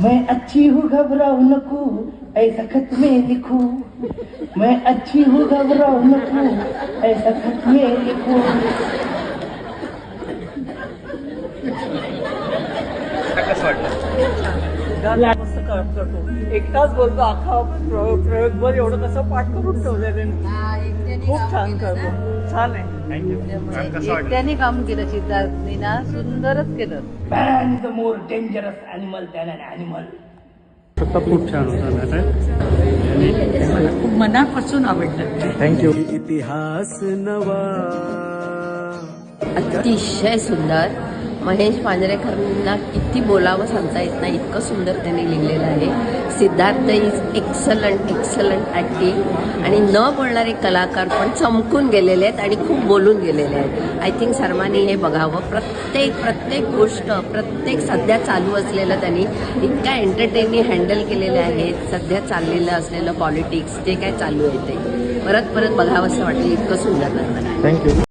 मैं अच्छी हूँ घबराओ नको ऐसा खत में लिखूं, मैं अच्छी हूँ घबराओ नको ऐसा खत में लिखूं. कसं वाटलं? गाणं मस्त करतो, एकटाच बोलतो, अख्खा प्रयोगभर एवढं कसं पाठ करून ठेवलेलं. खूप छान करतो, छान आहे. थँक्यू. कसं वाटलं? त्याने काम केलं सिद्धार्थने ना, सुंदरच केलं. Man is a more dangerous animal than an animal. खूप छान होता आणि खूप मनापासून आवडलं. थँक्यू. इतिहास नवा. अतिशय सुंदर. महेश मांजरेकरांना किती बोलावं सांगता येत नाही, इतकं सुंदर त्यांनी लिहिलेलं आहे. सिद्धार्थ इज एक्सलंट ॲक्टिंग आणि न बोलणारे कलाकार पण चमकून गेलेले आहेत आणि खूप बोलून गेलेले आहेत. आय थिंक सर्वांनी हे बघावं. प्रत्येक गोष्ट, प्रत्येक सध्या चालू असलेलं त्यांनी इतक्या एंटरटेननी हँडल केलेलं आहे. सध्या चाललेलं असलेलं पॉलिटिक्स जे काय चालू आहे ते परत बघावं असं वाटेल, इतकं सुंदर लागतं. थँक्यू.